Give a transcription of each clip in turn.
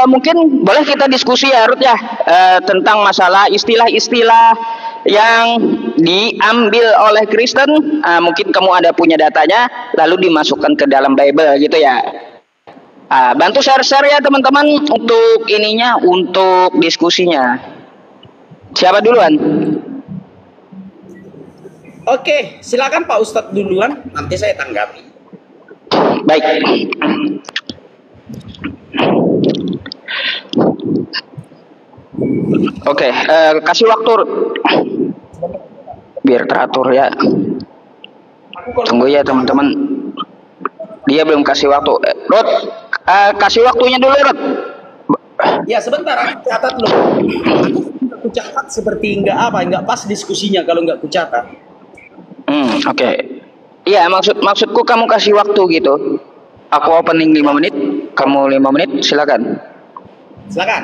mungkin boleh kita diskusi ya Ruth ya, tentang masalah istilah-istilah yang diambil oleh Kristen. Mungkin kamu ada punya datanya, lalu dimasukkan ke dalam Bible gitu ya. Bantu share-share ya teman-teman untuk ininya, untuk diskusinya. Siapa duluan? Oke, silakan Pak Ustadz duluan, nanti saya tanggapi. Baik. Oke, kasih waktu biar teratur ya. Tunggu ya teman-teman. Dia belum kasih waktu. Rod, kasih waktunya dulu, Rod. Ya sebentar, aku catat loh. Aku catat seperti nggak pas diskusinya kalau nggak kucatat. Oke. Iya, maksudku kamu kasih waktu gitu. Aku opening 5 menit, kamu 5 menit, silakan. Silakan.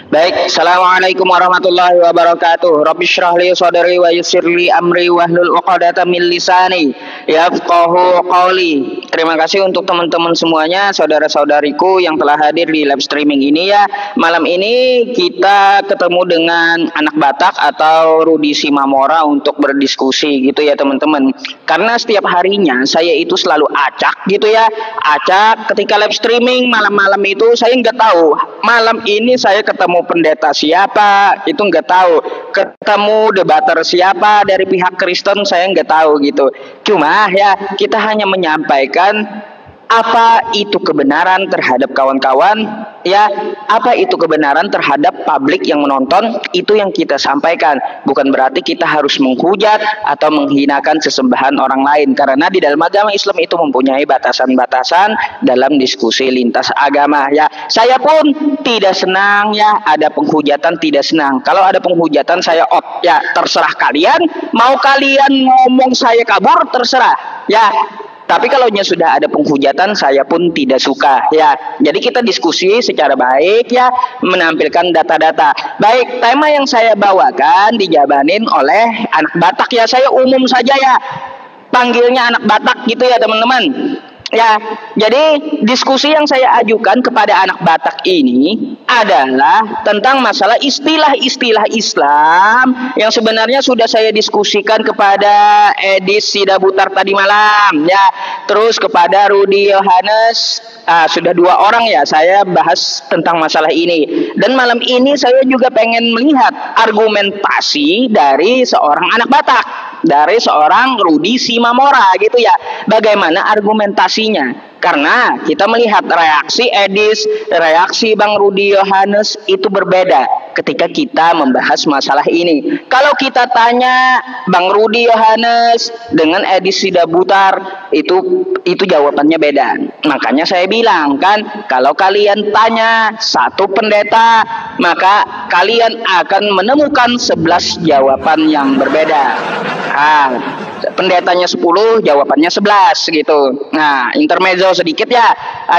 Baik, assalamualaikum warahmatullahi wabarakatuh. Rabbi shrah li sadri wa yassir li amri wahlul 'uqdatam min lisani yafqahu qawli. Terima kasih untuk teman-teman semuanya, saudara-saudariku yang telah hadir di live streaming ini ya. Malam ini kita ketemu dengan anak Batak atau Rudi Simamora untuk berdiskusi gitu ya teman-teman. Karena setiap harinya saya itu selalu acak gitu ya. Acak ketika live streaming malam-malam itu saya nggak tahu. Malam ini saya ketemu pendeta siapa, itu nggak tahu. Ketemu debater siapa dari pihak Kristen, saya nggak tahu gitu. Cuma ya kita hanya menyampaikan apa itu kebenaran terhadap kawan-kawan ya, apa itu kebenaran terhadap publik yang menonton, itu yang kita sampaikan. Bukan berarti kita harus menghujat atau menghinakan sesembahan orang lain, karena di dalam agama Islam itu mempunyai batasan-batasan dalam diskusi lintas agama ya. Saya pun tidak senang ya ada penghujatan, tidak senang. Kalau ada penghujatan saya out ya, terserah kalian, mau kalian ngomong saya kabur terserah ya. Tapi kalau sudah ada penghujatan, saya pun tidak suka ya. Jadi kita diskusi secara baik ya, menampilkan data-data. Baik, tema yang saya bawakan dijabanin oleh anak Batak ya. Saya umum saja ya, panggilnya anak Batak gitu ya teman-teman. Ya, jadi diskusi yang saya ajukan kepada anak Batak ini adalah tentang masalah istilah-istilah Islam yang sebenarnya sudah saya diskusikan kepada Edis Sidabutar tadi malam ya, terus kepada Rudi Yohanes. Sudah 2 orang ya saya bahas tentang masalah ini, dan malam ini saya juga pengen melihat argumentasi dari seorang anak Batak, dari seorang Rudi Simamora gitu ya, bagaimana argumentasinya. Karena kita melihat reaksi Edis, reaksi Bang Rudi Yohanes itu berbeda ketika kita membahas masalah ini. Kalau kita tanya Bang Rudi Yohanes dengan Edis Sidabutar, itu jawabannya beda. Makanya saya bilang kan, kalau kalian tanya satu pendeta, maka kalian akan menemukan 11 jawaban yang berbeda. Pendetanya 10, jawabannya 11 gitu. Nah, intermezzo sedikit ya.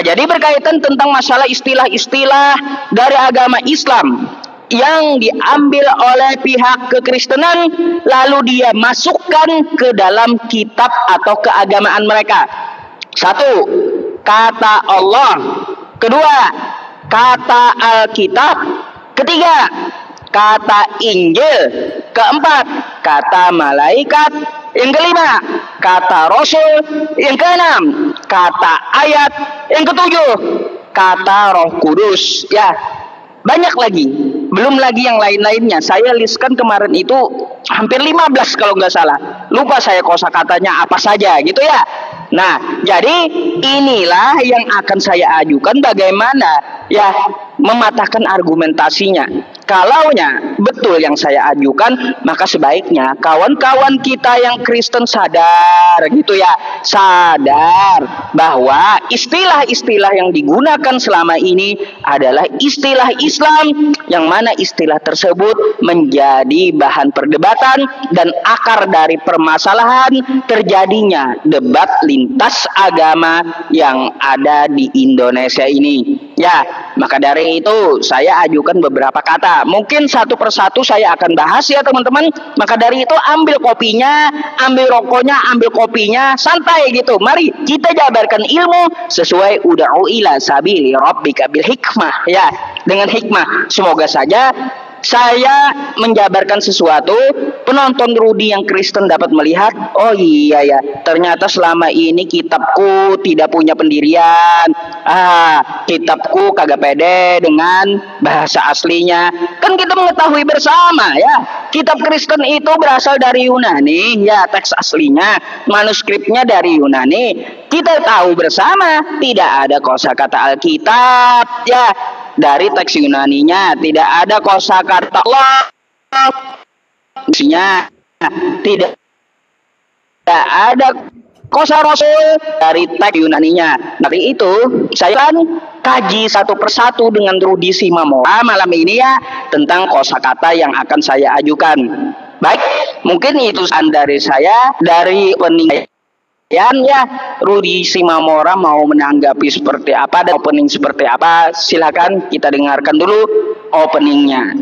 Jadi berkaitan tentang masalah istilah-istilah dari agama Islam yang diambil oleh pihak kekristenan, lalu dia masukkan ke dalam kitab atau keagamaan mereka. 1, kata Allah. 2, kata Alkitab. 3, kata Injil. 4, kata malaikat. Yang 5, kata Rasul. Yang 6, kata ayat. Yang 7, kata Roh Kudus. Ya, banyak lagi. Belum lagi yang lain-lainnya. Saya listkan kemarin itu hampir 15 kalau nggak salah. Lupa saya kosakatanya apa saja gitu ya. Nah, jadi inilah yang akan saya ajukan, bagaimana ya mematahkan argumentasinya. Kalaunya betul yang saya ajukan, maka sebaiknya kawan-kawan kita yang Kristen sadar gitu ya, sadar bahwa istilah-istilah yang digunakan selama ini adalah istilah Islam, yang mana istilah tersebut menjadi bahan perdebatan dan akar dari permasalahan terjadinya debat lintas agama yang ada di Indonesia ini. Ya, Maka dari itu saya ajukan beberapa kata. Mungkin satu persatu saya akan bahas ya teman-teman. Maka dari itu ambil kopinya, ambil rokoknya, ambil kopinya, santai gitu. Mari kita jabarkan ilmu sesuai ud'u ila sabili rabbika bil hikmah ya. Dengan hikmah. Semoga saja saya menjabarkan sesuatu, penonton Rudi yang Kristen dapat melihat, oh iya ya, ternyata selama ini kitabku tidak punya pendirian. Kitabku kagak pede dengan bahasa aslinya. Kan kita mengetahui bersama ya, kitab Kristen itu berasal dari Yunani, ya teks aslinya, manuskripnya dari Yunani. Kita tahu bersama tidak ada kosakata Alkitab ya. Dari teks Yunaninya tidak ada kosakata Allah, tidak ada kosa Rasul dari teks Yunaninya. Dari itu saya kan kaji satu persatu dengan Rudi Simamora malam ini ya tentang kosakata yang akan saya ajukan. Baik, mungkin itu dari saya dari penilaian ya. Rudi Simamora mau menanggapi seperti apa dan opening seperti apa, silakan kita dengarkan dulu openingnya.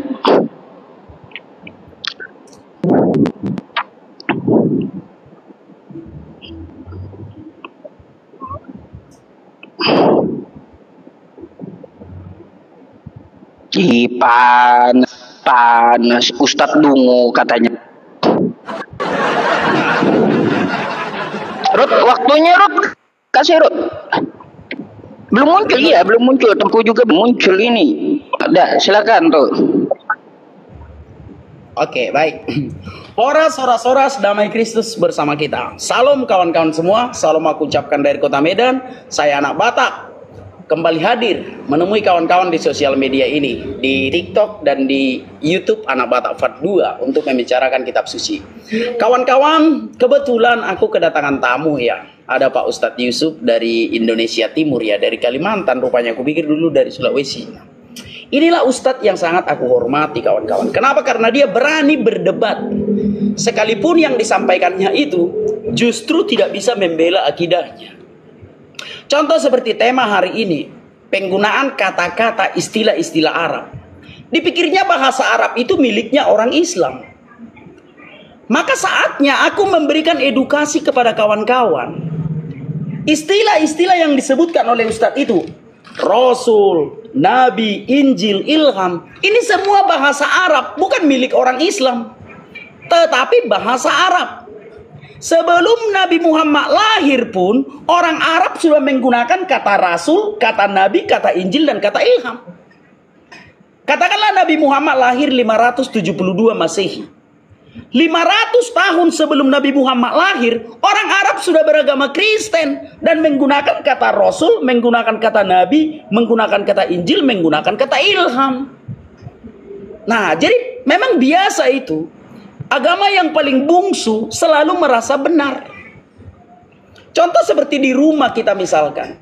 Panas Ustadz Dungu katanya. Rut, waktunya Rut, kasih Rut. Belum muncul ya, belum muncul. Tempu juga belum muncul ini. Ada, silakan tuh. Oke, baik. Soras, damai Kristus bersama kita. Salam kawan-kawan semua. Salam aku ucapkan dari kota Medan. Saya anak Batak. Kembali hadir menemui kawan-kawan di sosial media ini, di TikTok dan di YouTube Anak Batak Part 2 untuk membicarakan kitab suci. Kawan-kawan, kebetulan aku kedatangan tamu ya. Ada Pak Ustadz Yusuf dari Indonesia Timur ya, dari Kalimantan rupanya. Aku pikir dulu dari Sulawesi. Inilah Ustadz yang sangat aku hormati kawan-kawan. Kenapa? Karena dia berani berdebat. Sekalipun yang disampaikannya itu justru tidak bisa membela akidahnya. Contoh seperti tema hari ini, penggunaan kata-kata istilah-istilah Arab. Dipikirnya bahasa Arab itu miliknya orang Islam. Maka saatnya aku memberikan edukasi kepada kawan-kawan. Istilah-istilah yang disebutkan oleh Ustadz itu, Rasul, Nabi, Injil, Ilham, ini semua bahasa Arab, bukan milik orang Islam, tetapi bahasa Arab. Sebelum Nabi Muhammad lahir pun, orang Arab sudah menggunakan kata Rasul, kata Nabi, kata Injil, dan kata Ilham. Katakanlah Nabi Muhammad lahir 572 Masehi. 500 tahun sebelum Nabi Muhammad lahir, orang Arab sudah beragama Kristen dan menggunakan kata Rasul, menggunakan kata Nabi, menggunakan kata Injil, menggunakan kata Ilham. Nah, jadi memang biasa itu. Agama yang paling bungsu selalu merasa benar. Contoh seperti di rumah kita misalkan.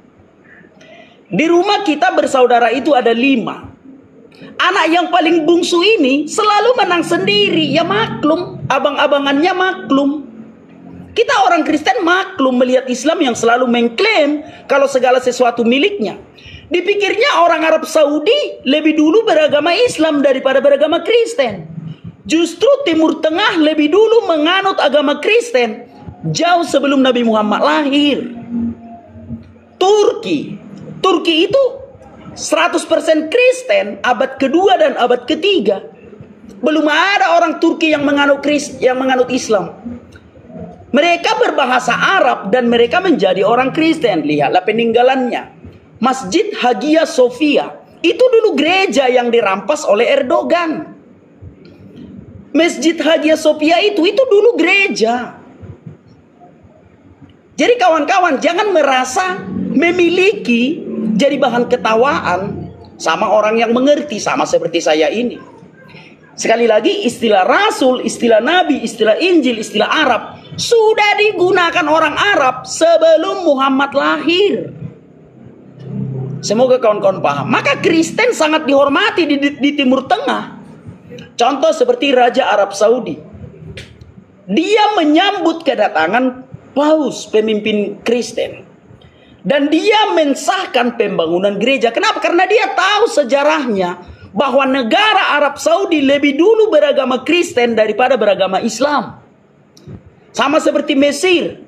Di rumah kita bersaudara itu ada 5. Anak yang paling bungsu ini selalu menang sendiri. Ya maklum, abang-abangannya maklum. Kita orang Kristen maklum melihat Islam yang selalu mengklaim kalau segala sesuatu miliknya. Dipikirnya orang Arab Saudi lebih dulu beragama Islam daripada beragama Kristen. Justru Timur Tengah lebih dulu menganut agama Kristen jauh sebelum Nabi Muhammad lahir. Turki itu 100% Kristen abad kedua dan abad ketiga. Belum ada orang Turki yang menganut Islam. Mereka berbahasa Arab dan mereka menjadi orang Kristen. Lihatlah peninggalannya. Masjid Hagia Sophia itu dulu gereja yang dirampas oleh Erdogan. Masjid Hagia Sophia itu dulu gereja. Jadi kawan-kawan jangan merasa memiliki jadi bahan ketawaan sama orang yang mengerti, sama seperti saya ini. Sekali lagi, istilah Rasul, istilah Nabi, istilah Injil, istilah Arab sudah digunakan orang Arab sebelum Muhammad lahir. Semoga kawan-kawan paham. Maka Kristen sangat dihormati di Timur Tengah. Contoh seperti Raja Arab Saudi. Dia menyambut kedatangan Paus, pemimpin Kristen. Dan dia mensahkan pembangunan gereja. Kenapa? Karena dia tahu sejarahnya bahwa negara Arab Saudi lebih dulu beragama Kristen daripada beragama Islam. Sama seperti Mesir.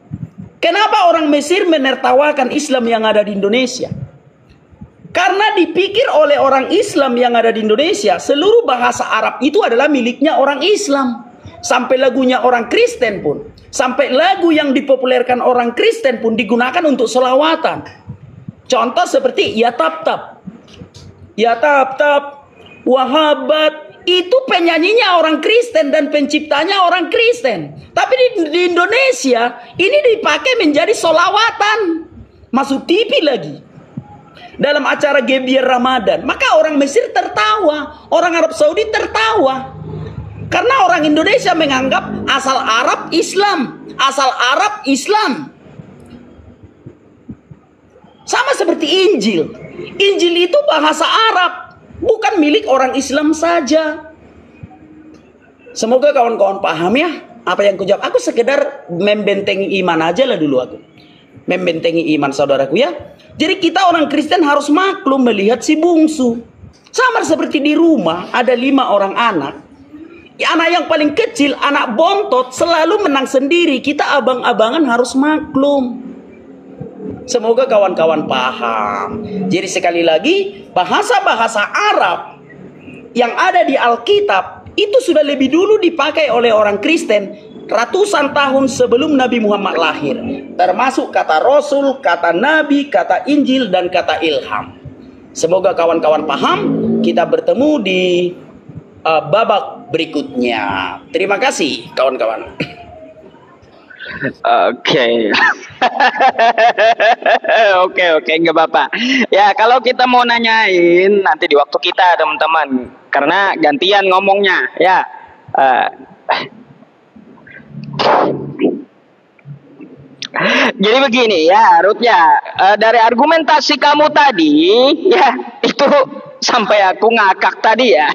Kenapa orang Mesir menertawakan Islam yang ada di Indonesia? Karena dipikir oleh orang Islam yang ada di Indonesia, seluruh bahasa Arab itu adalah miliknya orang Islam. Sampai lagunya orang Kristen pun, sampai lagu yang dipopulerkan orang Kristen pun digunakan untuk selawatan. Contoh seperti Ya Tap Tap, Ya Tap Tap, Wahabat, itu penyanyinya orang Kristen dan penciptanya orang Kristen. Tapi di Indonesia ini dipakai menjadi solawatan, masuk TV lagi dalam acara Gebiar Ramadan. Maka orang Mesir tertawa, orang Arab Saudi tertawa, karena orang Indonesia menganggap asal Arab Islam, asal Arab Islam. Sama seperti Injil. Injil itu bahasa Arab, bukan milik orang Islam saja. Semoga kawan-kawan paham ya apa yang kujawab. Aku sekedar membentengi iman aja lah dulu aku. Membentengi iman saudaraku ya. Jadi kita orang Kristen harus maklum melihat si bungsu. Sama seperti di rumah ada 5 orang anak. Anak yang paling kecil, anak bontot, selalu menang sendiri. Kita abang-abangan harus maklum. Semoga kawan-kawan paham. Jadi sekali lagi, bahasa-bahasa Arab yang ada di Alkitab itu sudah lebih dulu dipakai oleh orang Kristen ratusan tahun sebelum Nabi Muhammad lahir. Termasuk kata Rasul, kata Nabi, kata Injil, dan kata ilham. Semoga kawan-kawan paham. Kita bertemu di babak berikutnya. Terima kasih kawan-kawan. Oke. Oke, nggak apa-apa. Ya, kalau kita mau nanyain nanti di waktu kita, teman-teman. Karena gantian ngomongnya, ya. Jadi begini ya, Ruth ya. Dari argumentasi kamu tadi, ya, itu sampai aku ngakak tadi ya.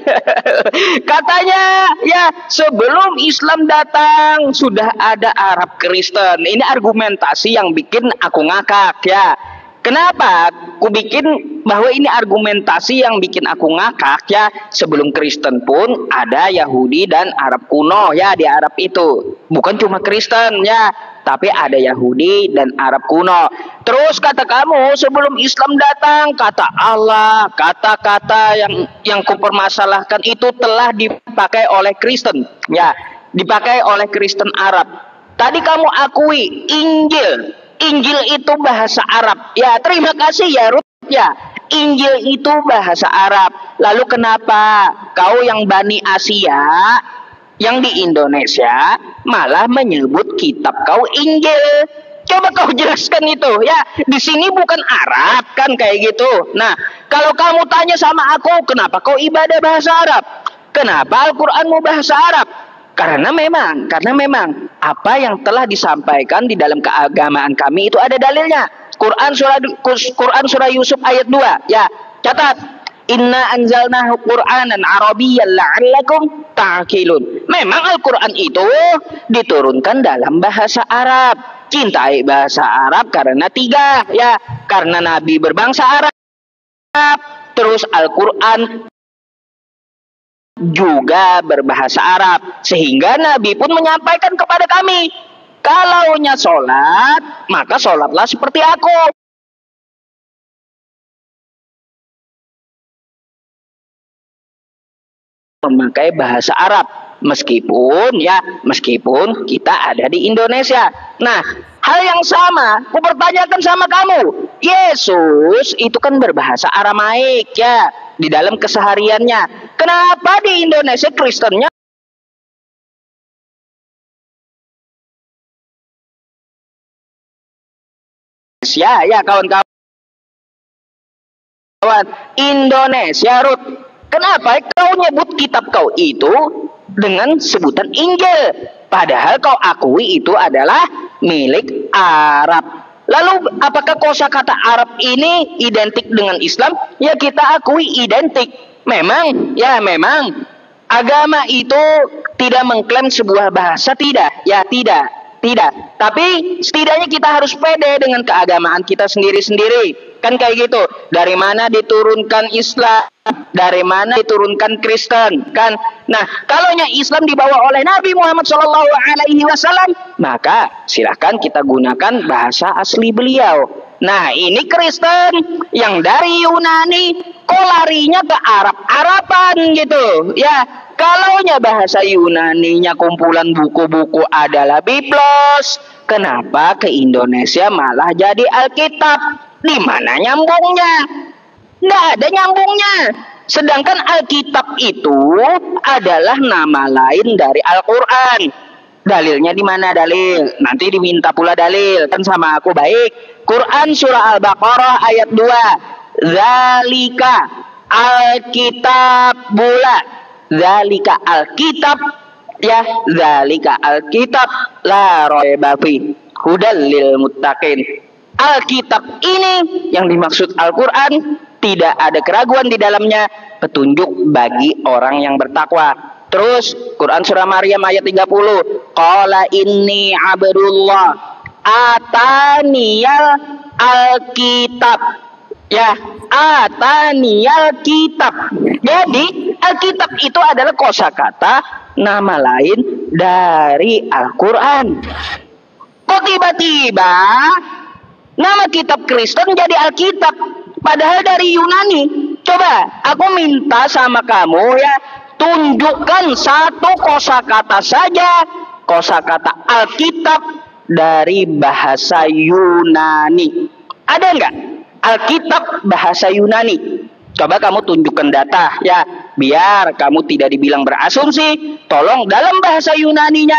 Katanya ya sebelum Islam datang sudah ada Arab Kristen. Ini argumentasi yang bikin aku ngakak ya. Kenapa aku bikin bahwa ini argumentasi yang bikin aku ngakak ya. Sebelum Kristen pun ada Yahudi dan Arab kuno ya di Arab itu. Bukan cuma Kristen ya, tapi ada Yahudi dan Arab kuno. Terus kata kamu sebelum Islam datang, kata Allah, kata-kata yang kupermasalahkan itu telah dipakai oleh Kristen ya, dipakai oleh Kristen Arab. Tadi kamu akui Injil itu bahasa Arab. Ya, terima kasih ya Ruth ya. Injil itu bahasa Arab. Lalu kenapa kau yang Bani Asia, yang di Indonesia malah menyebut kitab kau Injil? Coba kau jelaskan itu ya. Di sini bukan Arab kan kayak gitu. Nah, kalau kamu tanya sama aku, kenapa kau ibadah bahasa Arab? Kenapa Al-Qur'anmu bahasa Arab? Karena memang apa yang telah disampaikan di dalam keagamaan kami itu ada dalilnya. Quran surah Yusuf ayat 2 ya. Catat, inna anzalnahu Qur'anan Arabiyyan la'allakum ta'qilun. Memang Al-Qur'an itu diturunkan dalam bahasa Arab. Cintai bahasa Arab karena 3 ya. Karena Nabi berbangsa Arab. Terus Al-Qur'an juga berbahasa Arab, sehingga Nabi pun menyampaikan kepada kami, kalaunya sholat, maka sholatlah seperti aku. Memakai bahasa Arab, meskipun kita ada di Indonesia. Nah, hal yang sama, aku pertanyakan sama kamu, Yesus itu kan berbahasa Aramaik ya, di dalam kesehariannya. Kenapa di Indonesia Kristennya ya kawan-kawan Indonesia Ruth, kenapa kau nyebut kitab kau itu dengan sebutan Injil, padahal kau akui itu adalah milik Arab? Lalu apakah kosakata Arab ini identik dengan Islam? Ya, kita akui identik. Memang agama itu tidak mengklaim sebuah bahasa, tidak. Ya, tidak. Tidak. Tapi setidaknya kita harus pede dengan keagamaan kita sendiri-sendiri. Kan kayak gitu. Dari mana diturunkan Islam? Dari mana diturunkan Kristen? Kan? Nah, kalaunya Islam dibawa oleh Nabi Muhammad SAW, maka silahkan kita gunakan bahasa asli beliau. Nah, ini Kristen yang dari Yunani kok larinya ke Arab-Araban gitu. Ya, kalaunya bahasa Yunaninya kumpulan buku-buku adalah Biblos, kenapa ke Indonesia malah jadi Alkitab? Di mana nyambungnya? Nggak ada nyambungnya. Sedangkan Alkitab itu adalah nama lain dari Al-Quran. Dalilnya di mana dalil? Nanti diminta pula dalil. Kan sama aku baik. Quran surah Al-Baqarah ayat 2. Zalika Alkitab bula. Zalika Alkitab, ya, zalika Alkitab la raiba fi hudal lil muttaqin. Alkitab ini yang dimaksud Al-Quran, tidak ada keraguan di dalamnya, petunjuk bagi orang yang bertakwa. Terus Quran surah Maryam ayat 30, qala inni abdullah ataniyal alkitab, ya, ataniyal kitab. Jadi Alkitab itu adalah kosakata nama lain dari Al-Quran. Kok tiba-tiba nama kitab Kristen jadi Alkitab, padahal dari Yunani? Coba aku minta sama kamu, ya, tunjukkan satu kosakata saja, kosakata Alkitab dari bahasa Yunani. Ada nggak Alkitab bahasa Yunani? Coba kamu tunjukkan data, ya, biar kamu tidak dibilang berasumsi. Tolong dalam bahasa Yunaninya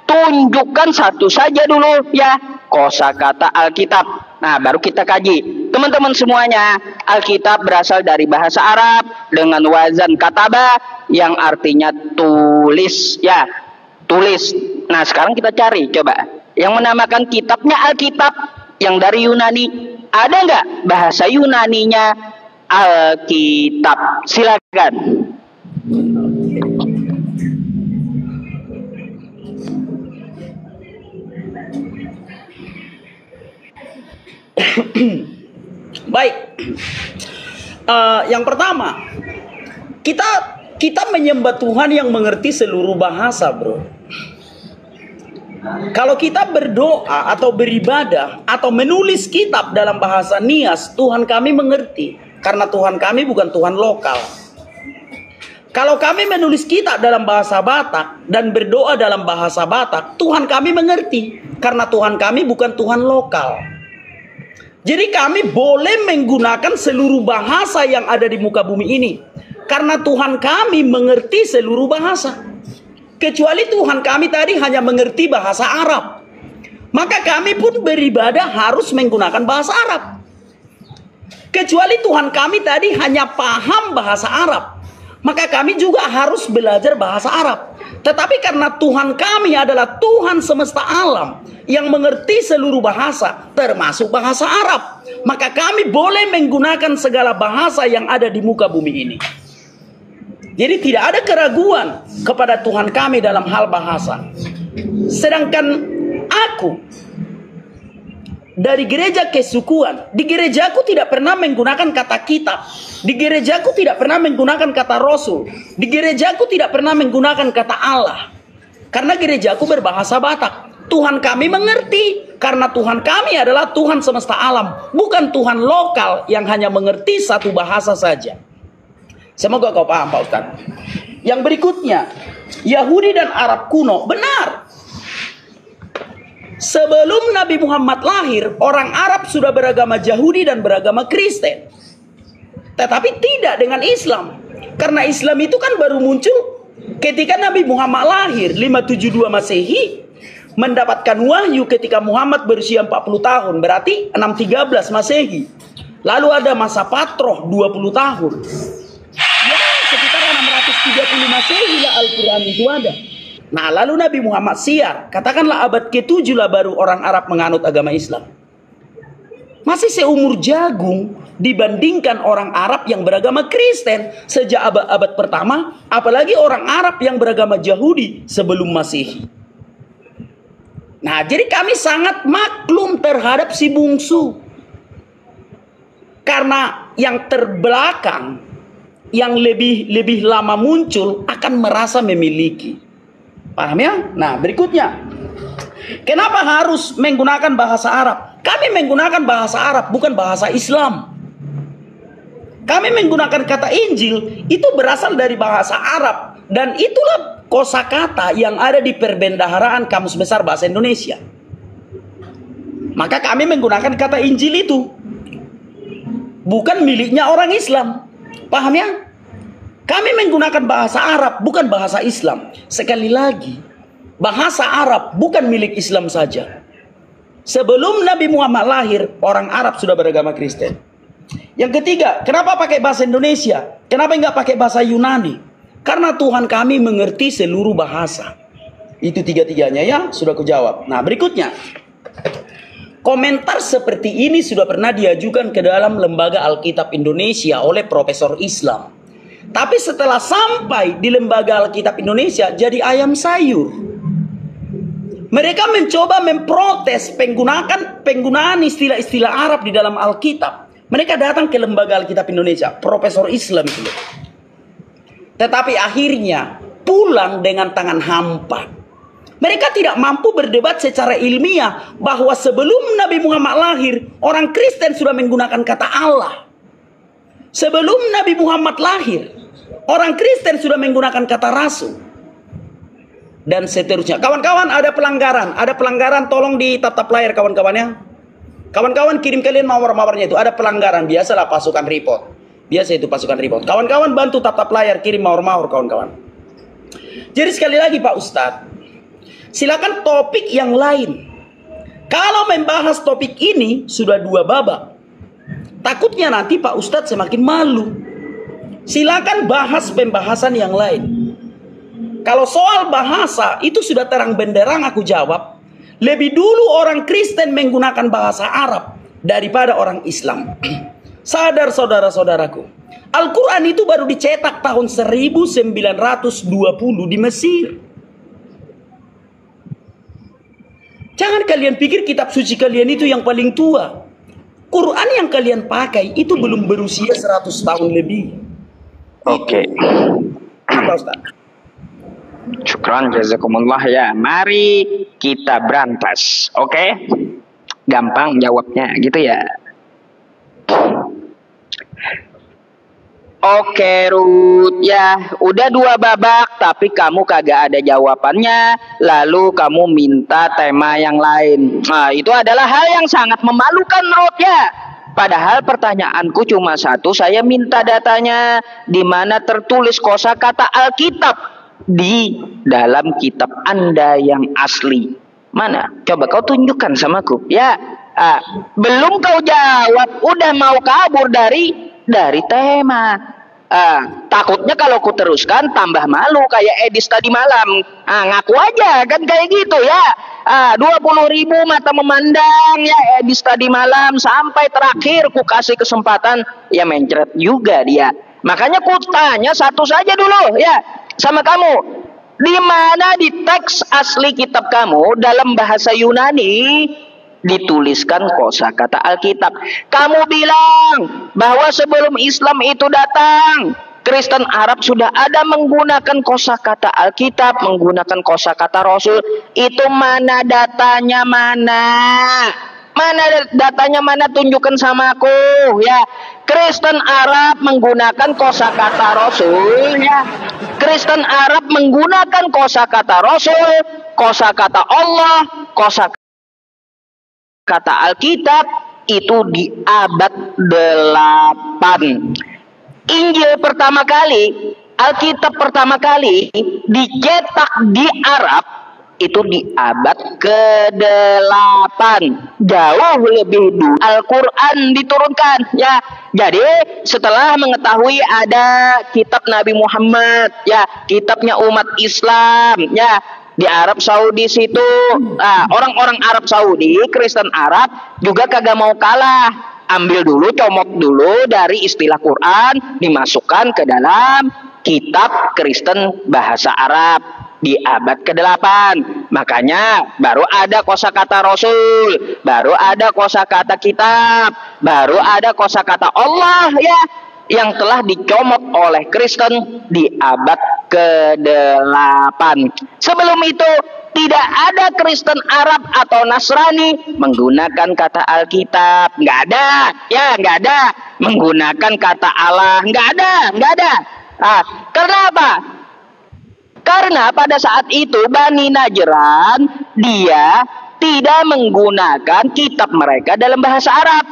tunjukkan satu saja dulu, ya, kosakata Alkitab. Nah, baru kita kaji. Teman-teman semuanya, Alkitab berasal dari bahasa Arab dengan wazan kataba yang artinya tulis, ya, tulis. Nah, sekarang kita cari, coba. Yang menamakan kitabnya Alkitab yang dari Yunani, ada nggak bahasa Yunaninya Alkitab? Silakan. Baik, yang pertama, kita menyembah Tuhan yang mengerti seluruh bahasa, bro. Kalau kita berdoa atau beribadah atau menulis kitab dalam bahasa Nias, Tuhan kami mengerti, karena Tuhan kami bukan Tuhan lokal. Kalau kami menulis kitab dalam bahasa Batak dan berdoa dalam bahasa Batak, Tuhan kami mengerti, karena Tuhan kami bukan Tuhan lokal. Jadi kami boleh menggunakan seluruh bahasa yang ada di muka bumi ini, karena Tuhan kami mengerti seluruh bahasa. Kecuali Tuhan kami tadi hanya mengerti bahasa Arab, maka kami pun beribadah harus menggunakan bahasa Arab. Kecuali Tuhan kami tadi hanya paham bahasa Arab, maka kami juga harus belajar bahasa Arab. Tetapi karena Tuhan kami adalah Tuhan semesta alam yang mengerti seluruh bahasa, termasuk bahasa Arab, maka kami boleh menggunakan segala bahasa yang ada di muka bumi ini. Jadi tidak ada keraguan kepada Tuhan kami dalam hal bahasa. Sedangkan aku dari gereja kesukuan, di gerejaku tidak pernah menggunakan kata kitab, di gerejaku tidak pernah menggunakan kata rasul, di gerejaku tidak pernah menggunakan kata Allah, karena gerejaku berbahasa Batak. Tuhan kami mengerti, karena Tuhan kami adalah Tuhan semesta alam, bukan Tuhan lokal yang hanya mengerti satu bahasa saja. Semoga kau paham, Pak Ustadz. Yang berikutnya, Yahudi dan Arab kuno. Benar. Sebelum Nabi Muhammad lahir, orang Arab sudah beragama Yahudi dan beragama Kristen. Tetapi tidak dengan Islam. Karena Islam itu kan baru muncul ketika Nabi Muhammad lahir, 572 Masehi. Mendapatkan wahyu ketika Muhammad berusia 40 tahun. Berarti 613 Masehi. Lalu ada masa patroh 20 tahun. Ya, sekitar 630 Masehi lah Al-Quran itu ada. Nah, lalu Nabi Muhammad siar. Katakanlah abad ke-7 lah baru orang Arab menganut agama Islam. Masih seumur jagung dibandingkan orang Arab yang beragama Kristen sejak abad pertama. Apalagi orang Arab yang beragama Yahudi sebelum Masehi. Nah, jadi kami sangat maklum terhadap si bungsu. Karena yang terbelakang, yang lebih lama muncul akan merasa memiliki. Paham ya? Nah, berikutnya. Kenapa harus menggunakan bahasa Arab? Kami menggunakan bahasa Arab, bukan bahasa Islam. Kami menggunakan kata Injil, itu berasal dari bahasa Arab. Dan itulah kosakata yang ada di Perbendaharaan Kamus Besar Bahasa Indonesia. Maka kami menggunakan kata Injil itu. Bukan miliknya orang Islam. Paham ya? Kami menggunakan bahasa Arab, bukan bahasa Islam. Sekali lagi, bahasa Arab bukan milik Islam saja. Sebelum Nabi Muhammad lahir, orang Arab sudah beragama Kristen. Yang ketiga, kenapa pakai bahasa Indonesia? Kenapa nggak pakai bahasa Yunani? Karena Tuhan kami mengerti seluruh bahasa. Itu tiga-tiganya ya, sudah kujawab. Nah, berikutnya. Komentar seperti ini sudah pernah diajukan ke dalam Lembaga Alkitab Indonesia oleh Profesor Islam. Tapi setelah sampai di Lembaga Alkitab Indonesia, jadi ayam sayur. Mereka mencoba memprotes penggunaan istilah-istilah Arab di dalam Alkitab. Mereka datang ke Lembaga Alkitab Indonesia, Profesor Islam itu. Tetapi akhirnya pulang dengan tangan hampa. Mereka tidak mampu berdebat secara ilmiah bahwa sebelum Nabi Muhammad lahir, orang Kristen sudah menggunakan kata Allah. Sebelum Nabi Muhammad lahir, orang Kristen sudah menggunakan kata rasul. Dan seterusnya. Kawan-kawan, ada pelanggaran, tolong di tap-tap layar kawan-kawannya. Kawan-kawan kirim kalian mawar-mawarnya itu, ada pelanggaran, biasalah pasukan report. Biasa itu pasukan report. Kawan-kawan bantu tap-tap layar, kirim mawar-mawar kawan-kawan. Jadi sekali lagi Pak Ustadz, silakan topik yang lain. Kalau membahas topik ini sudah 2 babak. Takutnya nanti Pak Ustadz semakin malu. Silakan bahas pembahasan yang lain. Kalau soal bahasa itu sudah terang benderang aku jawab. Lebih dulu orang Kristen menggunakan bahasa Arab daripada orang Islam. Sadar saudara-saudaraku. Al-Quran itu baru dicetak tahun 1920 di Mesir. Jangan kalian pikir kitab suci kalian itu yang paling tua. Quran yang kalian pakai itu belum berusia 100 tahun lebih. Oke. Apa Ustaz? Syukran jazakumullah ya. Mari kita berantas. Oke? Gampang jawabnya gitu ya. Oke Ruth, ya udah 2 babak tapi kamu kagak ada jawabannya. Lalu kamu minta tema yang lain. Nah, itu adalah hal yang sangat memalukan Ruth ya. Padahal pertanyaanku cuma satu, saya minta datanya di mana tertulis kosakata Alkitab di dalam kitab Anda yang asli. Mana? Coba kau tunjukkan samaku. Ya, belum kau jawab, udah mau kabur dari tema. Takutnya kalau ku teruskan tambah malu kayak Edis tadi malam. Ngaku aja kan kayak gitu ya. 20.000 mata memandang ya Edis tadi malam sampai terakhir ku kasih kesempatan ya mencret juga dia. Makanya ku tanya satu saja dulu ya sama kamu. Di mana di teks asli kitab kamu dalam bahasa Yunani dituliskan kosakata Alkitab? Kamu bilang bahwa sebelum Islam itu datang, Kristen Arab sudah ada menggunakan kosakata Alkitab, menggunakan kosakata Rasul. Itu mana datanya mana? Mana datanya mana? Tunjukkan sama aku ya. Kristen Arab menggunakan kosakata Rasul ya. Kristen Arab menggunakan kosakata Rasul, kosakata Allah, kosakata Alkitab itu di abad 8. Injil pertama kali, Alkitab pertama kali dicetak di Arab itu di abad ke-8. Jauh lebih dulu Al-Quran diturunkan ya. Jadi setelah mengetahui ada kitab Nabi Muhammad ya, kitabnya umat Islam ya, di Arab Saudi situ orang-orang Arab Saudi, Kristen Arab juga kagak mau kalah. Ambil dulu, comot dulu dari istilah Quran, dimasukkan ke dalam kitab Kristen bahasa Arab. di abad ke-8. Makanya baru ada kosakata Rasul, baru ada kosakata kitab, baru ada kosakata Allah ya, yang telah dicomot oleh Kristen di abad ke-8. Sebelum itu tidak ada Kristen Arab atau Nasrani menggunakan kata Alkitab, nggak ada, ya nggak ada. Menggunakan kata Allah, nggak ada. Karena apa? Karena pada saat itu Bani Najran dia tidak menggunakan kitab mereka dalam bahasa Arab,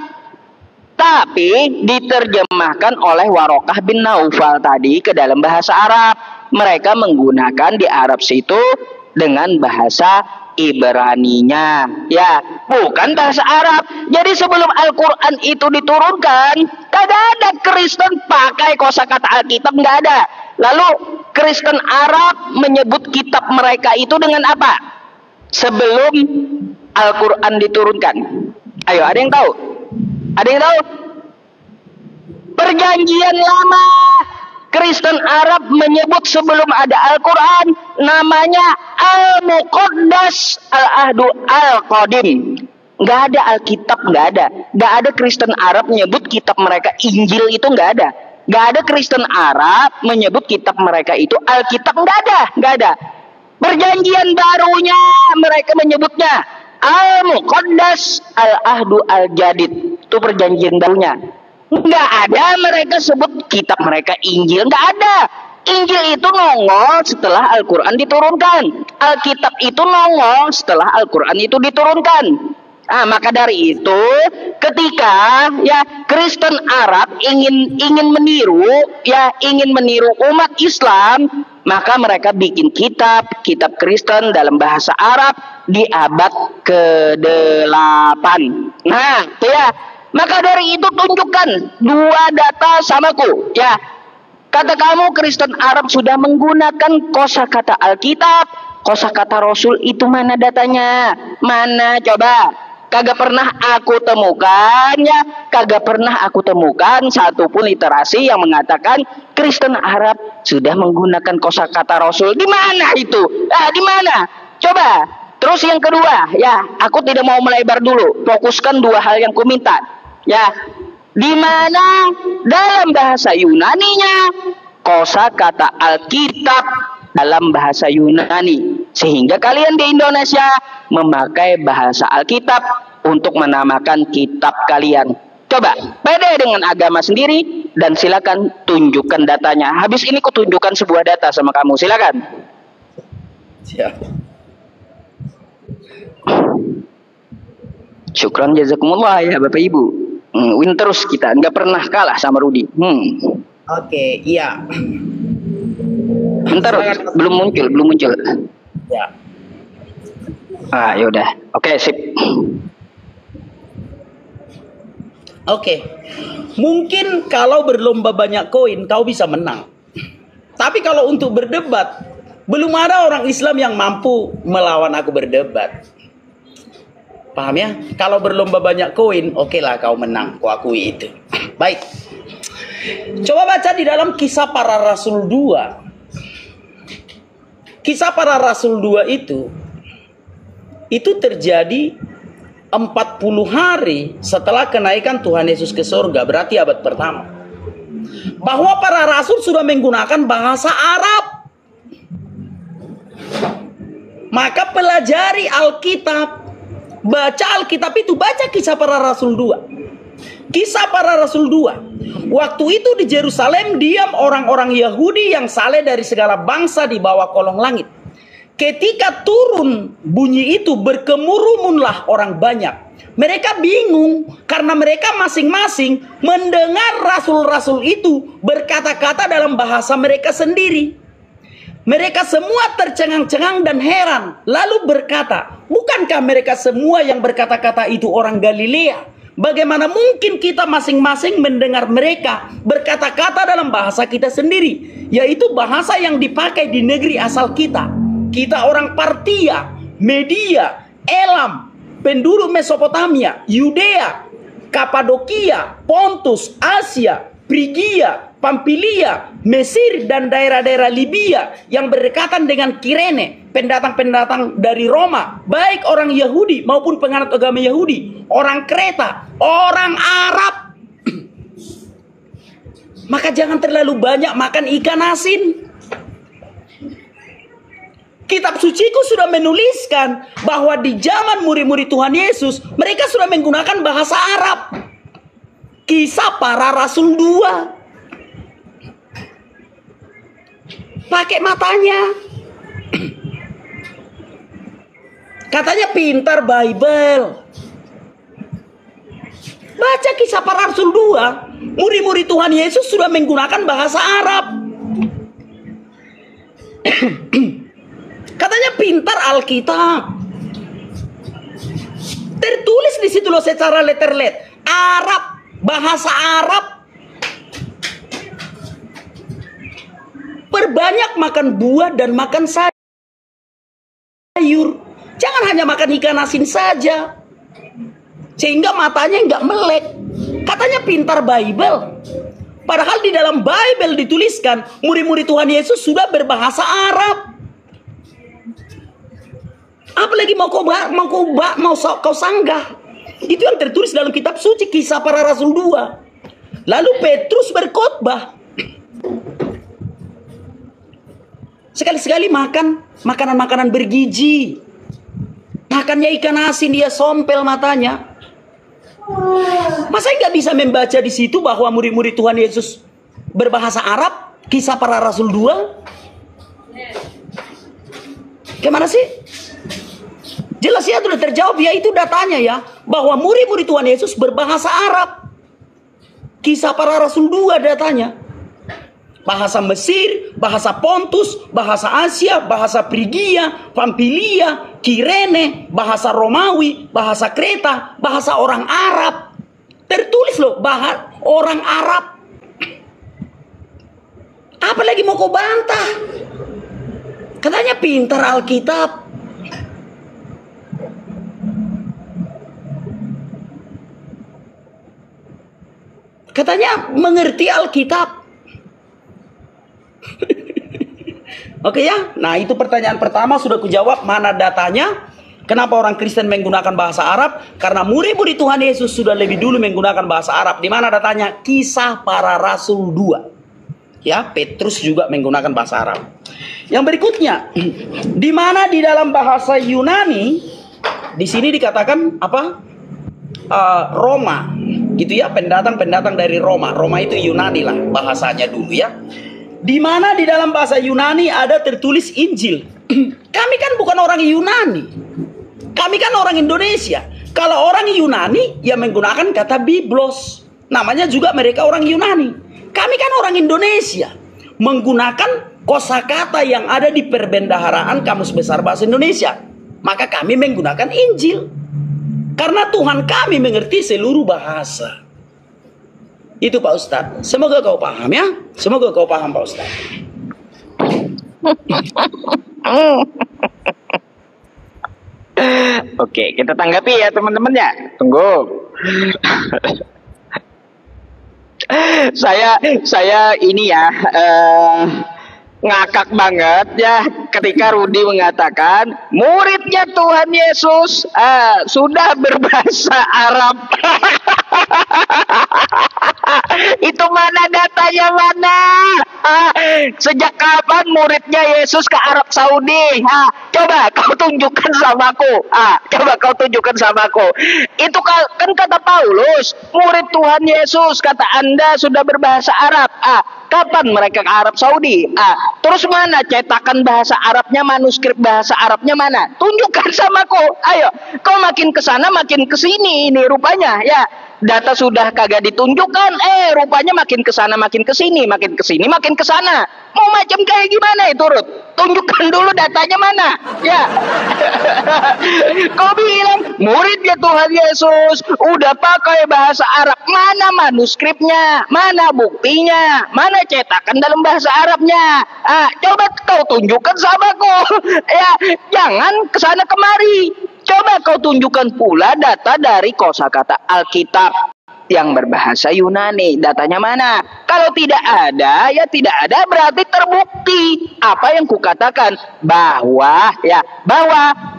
tapi diterjemahkan oleh Warokah bin Naufal tadi ke dalam bahasa Arab. Mereka menggunakan di Arab situ dengan bahasa Ibraninya, ya, bukan bahasa Arab. Jadi sebelum Al-Quran itu diturunkan, kagak ada Kristen pakai kosakata Alkitab, nggak ada. Lalu Kristen Arab menyebut kitab mereka itu dengan apa? Sebelum Al-Quran diturunkan. Ayo, ada yang tahu? Ada yang tahu? Perjanjian Lama. Kristen Arab menyebut sebelum ada Al-Quran namanya Al-Muqaddas Al-Ahdu Al-Qadim. Nggak ada Alkitab, nggak ada. Nggak ada Kristen Arab menyebut kitab mereka Injil, itu nggak ada. Nggak ada Kristen Arab menyebut kitab mereka itu Alkitab, nggak ada. Perjanjian barunya mereka menyebutnya Al-Muqaddas Al-Ahdu Al-Jadid. Itu perjanjian barunya. Nggak ada mereka sebut kitab mereka Injil, nggak ada. Injil itu nongol setelah Al-Quran diturunkan. Alkitab itu nongol setelah Al-Quran itu diturunkan. Maka dari itu ketika ya Kristen Arab ingin meniru umat Islam, maka mereka bikin kitab Kristen dalam bahasa Arab di abad ke-8. Nah, itu ya. Maka dari itu tunjukkan dua data samaku, ya. Kata kamu Kristen Arab sudah menggunakan kosakata Alkitab, kosakata Rasul, itu mana datanya? Mana coba? Kagak pernah aku temukan, ya. Kagak pernah aku temukan satupun literasi yang mengatakan Kristen Arab sudah menggunakan kosakata Rasul. Di mana itu? Di mana? Coba. Terus yang kedua, ya, aku tidak mau melebar dulu. Fokuskan dua hal yang kuminta. Ya, di mana dalam bahasa Yunaninya kosakata Alkitab dalam bahasa Yunani, sehingga kalian di Indonesia memakai bahasa Alkitab untuk menamakan kitab kalian. Coba beda dengan agama sendiri, dan silakan tunjukkan datanya. Habis ini kutunjukkan sebuah data sama kamu, silakan. Siap. Syukran jazakumullah ya Bapak Ibu. Win terus kita, nggak pernah kalah sama Rudi. Oke, iya. Bentar, belum muncul. Ya. Yaudah. Oke, sip. Oke. Mungkin kalau berlomba banyak koin kau bisa menang. Tapi kalau untuk berdebat, belum ada orang Islam yang mampu melawan aku berdebat. Paham ya? Kalau berlomba banyak koin, oke lah kau menang, kau akui itu. Baik. Coba baca di dalam Kisah Para Rasul 2. Kisah Para Rasul 2 itu terjadi 40 hari setelah kenaikan Tuhan Yesus ke surga, berarti abad pertama. Bahwa para rasul sudah menggunakan bahasa Arab. Maka pelajari Alkitab. Baca Alkitab itu, baca Kisah Para Rasul 2. Kisah Para Rasul 2. Waktu itu di Yerusalem diam orang-orang Yahudi yang saleh dari segala bangsa di bawah kolong langit. Ketika turun bunyi itu, berkemurumunlah orang banyak. Mereka bingung karena mereka masing-masing mendengar rasul-rasul itu berkata-kata dalam bahasa mereka sendiri. Mereka semua tercengang-cengang dan heran. Lalu berkata, bukankah mereka semua yang berkata-kata itu orang Galilea? Bagaimana mungkin kita masing-masing mendengar mereka berkata-kata dalam bahasa kita sendiri, yaitu bahasa yang dipakai di negeri asal kita. Kita orang Partia, Media, Elam, penduduk Mesopotamia, Yudea, Kapadokia, Pontus, Asia, Frigia, Pamfilia, Mesir, dan daerah-daerah Libya yang berdekatan dengan Kirene, pendatang-pendatang dari Roma, baik orang Yahudi maupun penganut agama Yahudi, orang Kreta, orang Arab. Maka jangan terlalu banyak makan ikan asin. Kitab suciku sudah menuliskan bahwa di zaman murid-murid Tuhan Yesus, mereka sudah menggunakan bahasa Arab. Kisah Para Rasul 2. Pakai matanya. Katanya pintar Bible. Baca Kisah Para Rasul 2. Murid-murid Tuhan Yesus sudah menggunakan bahasa Arab. Katanya pintar Alkitab. Tertulis di situ loh secara letterlet. Arab, bahasa Arab. Perbanyak makan buah dan makan sayur. Jangan hanya makan ikan asin saja. Sehingga matanya nggak melek. Katanya pintar Bible. Padahal di dalam Bible dituliskan murid-murid Tuhan Yesus sudah berbahasa Arab. Apalagi mau kau sanggah. Itu yang tertulis dalam kitab suci Kisah Para Rasul 2. Lalu Petrus berkhotbah. Sekali-sekali makan makanan-makanan bergizi. Makannya ikan asin, dia sompel matanya. Masa nggak bisa membaca di situ bahwa murid-murid Tuhan Yesus berbahasa Arab? Kisah Para Rasul 2. Gimana sih? Jelas ya, sudah terjawab ya, itu datanya ya. Bahwa murid-murid Tuhan Yesus berbahasa Arab. Kisah Para Rasul 2 datanya. Bahasa Mesir, bahasa Pontus, bahasa Asia, bahasa Frigia, Pamfilia, Kirene, bahasa Romawi, bahasa Kreta, bahasa orang Arab. Tertulis loh, bahasa orang Arab. Apalagi mau kau bantah? Katanya pintar Alkitab. Katanya mengerti Alkitab. Oke ya, nah itu pertanyaan pertama sudah kujawab. Mana datanya? Kenapa orang Kristen menggunakan bahasa Arab? Karena murid-murid Tuhan Yesus sudah lebih dulu menggunakan bahasa Arab. Di mana datanya? Kisah Para Rasul 2. Ya, Petrus juga menggunakan bahasa Arab. Yang berikutnya, di mana di dalam bahasa Yunani, di sini dikatakan apa? Roma, gitu ya, pendatang-pendatang dari Roma. Roma itu Yunani lah bahasanya dulu ya. Di mana di dalam bahasa Yunani ada tertulis Injil. Kami kan bukan orang Yunani. Kami kan orang Indonesia. Kalau orang Yunani ya menggunakan kata Biblos. Namanya juga mereka orang Yunani. Kami kan orang Indonesia. Menggunakan kosakata yang ada di Perbendaharaan Kamus Besar Bahasa Indonesia. Maka kami menggunakan Injil. Karena Tuhan kami mengerti seluruh bahasa. Itu Pak Ustadz. Semoga kau paham ya. Semoga kau paham Pak Ustadz. Oke, kita tanggapi ya teman-teman ya. Tunggu. saya ini ya ngakak banget ya ketika Rudi mengatakan muridnya Tuhan Yesus sudah berbahasa Arab. Itu mana datanya, mana? Sejak kapan muridnya Yesus ke Arab Saudi? Coba kau tunjukkan samaku. Coba kau tunjukkan samaku. Itu kan kata Paulus, murid Tuhan Yesus, kata Anda sudah berbahasa Arab. Kapan mereka ke Arab Saudi? Terus mana cetakan bahasa Arabnya, manuskrip bahasa Arabnya mana? Tunjukkan samaku. Ayo, kau makin ke sana makin ke sini ini rupanya ya. Data sudah kagak ditunjukkan, rupanya makin ke sana makin ke sini, makin ke sini makin ke sana. Mau macam kayak gimana itu, Rut? Tunjukkan dulu datanya mana, ya. Kau bilang muridnya Tuhan Yesus udah pakai bahasa Arab. Mana manuskripnya? Mana buktinya? Mana cetakan dalam bahasa Arabnya? Coba kau tunjukkan samaku. Ya, jangan kesana kemari. Coba kau tunjukkan pula data dari kosakata Alkitab. yang berbahasa Yunani. Datanya mana? Kalau tidak ada, ya tidak ada, berarti terbukti apa yang kukatakan, bahwa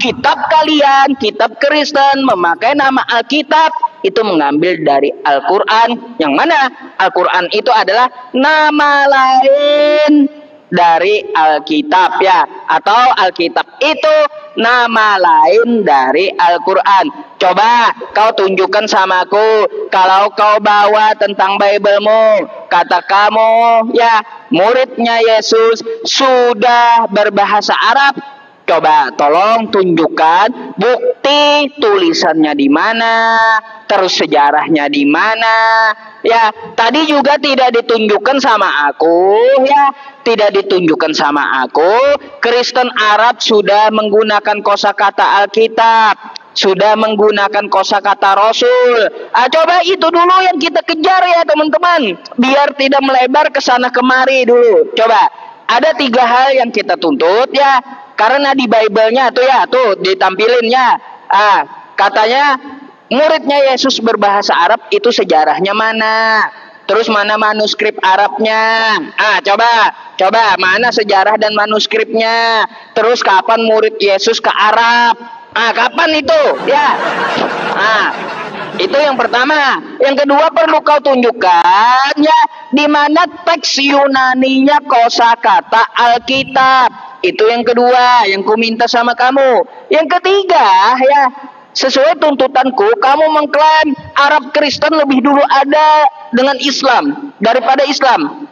kitab kalian, kitab Kristen memakai nama Alkitab itu mengambil dari Al-Quran, yang mana Al-Quran itu adalah nama lain dari Alkitab ya, atau Alkitab itu nama lain dari Al-Quran. Coba kau tunjukkan sama aku, kalau kau bawa tentang Biblemu, kata kamu ya muridnya Yesus sudah berbahasa Arab. Coba tolong tunjukkan bukti tulisannya di mana, terus sejarahnya di mana. Ya, tadi juga tidak ditunjukkan sama aku, ya, tidak ditunjukkan sama aku. Kristen Arab sudah menggunakan kosakata Alkitab, sudah menggunakan kosakata Rasul. Coba itu dulu yang kita kejar ya teman-teman, biar tidak melebar ke sana kemari dulu. Coba ada 3 hal yang kita tuntut ya, karena di Bible-nya tuh ya, tuh ditampilinnya. Katanya muridnya Yesus berbahasa Arab itu sejarahnya mana? Terus mana manuskrip Arabnya? Coba mana sejarah dan manuskripnya? Terus kapan murid Yesus ke Arab? Kapan itu? Ya. Itu yang pertama. Yang kedua perlu kau tunjukkan ya di mana teks Yunaninya kosakata Alkitab. Itu yang kedua yang ku minta sama kamu. Yang ketiga ya, sesuai tuntutanku, kamu mengklaim Arab Kristen lebih dulu ada dengan Islam daripada Islam.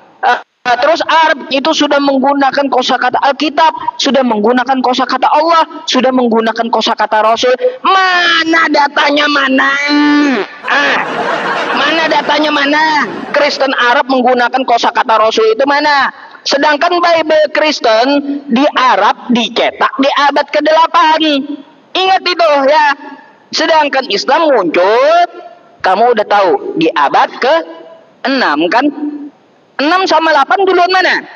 Terus Arab itu sudah menggunakan kosakata Alkitab, sudah menggunakan kosakata Allah, sudah menggunakan kosakata Rasul. Mana datanya mana? Mana datanya mana? Kristen Arab menggunakan kosakata Rasul itu mana? Sedangkan Bible Kristen di Arab dicetak di abad ke-8. Ingat itu ya. Sedangkan Islam muncul, kamu udah tahu, di abad ke-6 kan? 6 sama 8 duluan mana?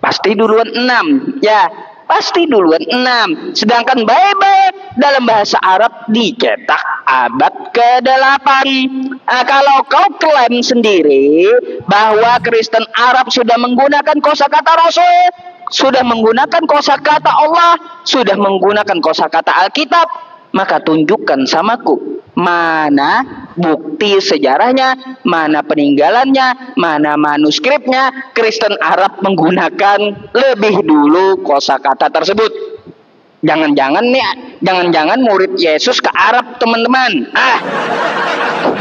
Pasti duluan 6. Ya, pasti duluan 6. Sedangkan Bible dalam bahasa Arab dicetak abad ke-8. Kalau kau klaim sendiri bahwa Kristen Arab sudah menggunakan kosakata Rasul, sudah menggunakan kosakata Allah, sudah menggunakan kosakata Alkitab, maka tunjukkan samaku mana bukti sejarahnya, mana peninggalannya, mana manuskripnya Kristen Arab menggunakan lebih dulu kosakata tersebut. Jangan-jangan murid Yesus ke Arab, teman-teman.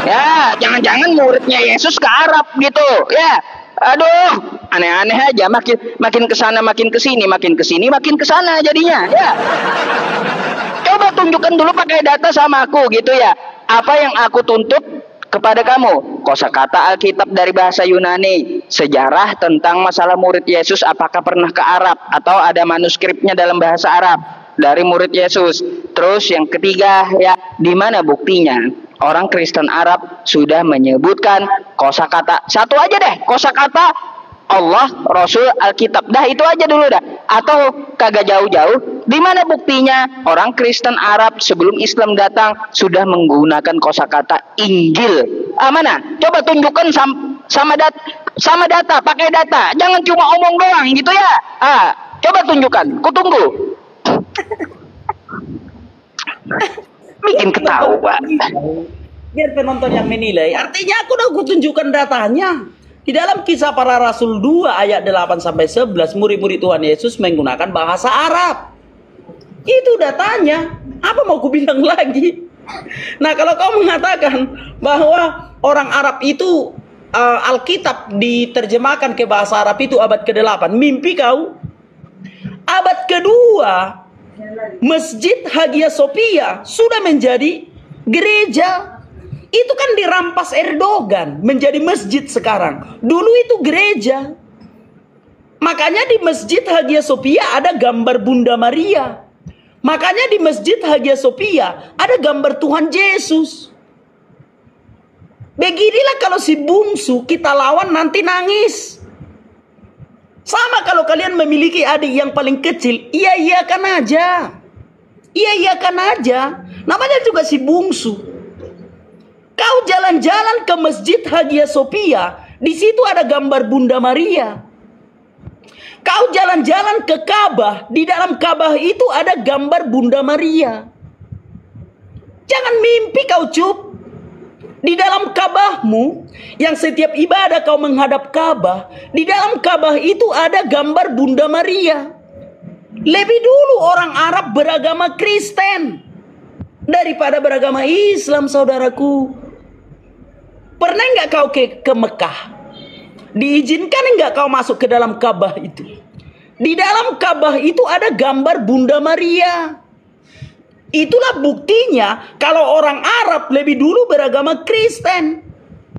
Ya, jangan-jangan muridnya Yesus ke Arab gitu. Ya, aduh, aneh-aneh aja. Makin kesana, makin kesini, makin kesini, makin kesana jadinya. Ya. Coba tunjukkan dulu pakai data sama aku gitu ya. Apa yang aku tuntut kepada kamu? Kosakata Alkitab dari bahasa Yunani, sejarah tentang masalah murid Yesus apakah pernah ke Arab atau ada manuskripnya dalam bahasa Arab dari murid Yesus. Terus yang ketiga ya, di mana buktinya? Orang Kristen Arab sudah menyebutkan kosakata, satu aja deh, kosakata Allah, Rasul, Alkitab. Dah itu aja dulu dah. Atau kagak jauh-jauh. Di mana buktinya? Orang Kristen Arab sebelum Islam datang sudah menggunakan kosakata Injil. Mana? Coba tunjukkan sama data, pakai data. Jangan cuma omong doang gitu ya. Coba tunjukkan. Kutunggu. Bikin ketawa. Biar penonton yang menilai. Artinya aku udah tunjukkan datanya. Di dalam Kisah Para Rasul 2 ayat 8-11, murid-murid Tuhan Yesus menggunakan bahasa Arab. Itu datanya. Apa mau ku bilang lagi? Nah, kalau kau mengatakan bahwa orang Arab itu Alkitab diterjemahkan ke bahasa Arab itu abad ke-8, mimpi kau. Abad kedua, Masjid Hagia Sophia sudah menjadi gereja. Itu kan dirampas Erdogan menjadi masjid sekarang. Dulu itu gereja. Makanya di Masjid Hagia Sophia ada gambar Bunda Maria. Makanya di Masjid Hagia Sophia ada gambar Tuhan Yesus. Beginilah kalau si bungsu kita lawan nanti nangis. Sama kalau kalian memiliki adik yang paling kecil, iya-iyakan aja. Iya-iyakan aja. Namanya juga si bungsu. Kau jalan-jalan ke Masjid Hagia Sophia, di situ ada gambar Bunda Maria. Kau jalan-jalan ke Ka'bah, di dalam Ka'bah itu ada gambar Bunda Maria. Jangan mimpi kau cup. Di dalam Ka'bahmu, yang setiap ibadah kau menghadap Ka'bah, di dalam Ka'bah itu ada gambar Bunda Maria. Lebih dulu orang Arab beragama Kristen daripada beragama Islam, saudaraku. Pernah nggak kau ke Mekah? Diizinkan nggak kau masuk ke dalam Ka'bah itu? Di dalam Ka'bah itu ada gambar Bunda Maria. Itulah buktinya kalau orang Arab lebih dulu beragama Kristen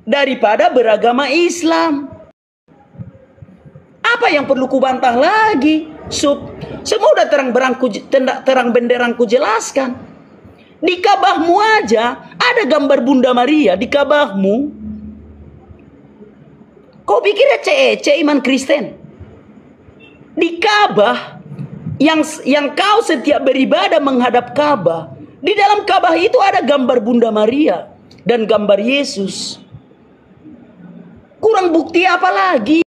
daripada beragama Islam. Apa yang perlu kubantah lagi? Semua udah terang benderang ku jelaskan. Di Ka'bahmu aja ada gambar Bunda Maria di Ka'bahmu. Kau pikir ece iman Kristen? Di Ka'bah yang kau setiap beribadah menghadap Ka'bah, di dalam Ka'bah itu ada gambar Bunda Maria dan gambar Yesus. Kurang bukti apa lagi?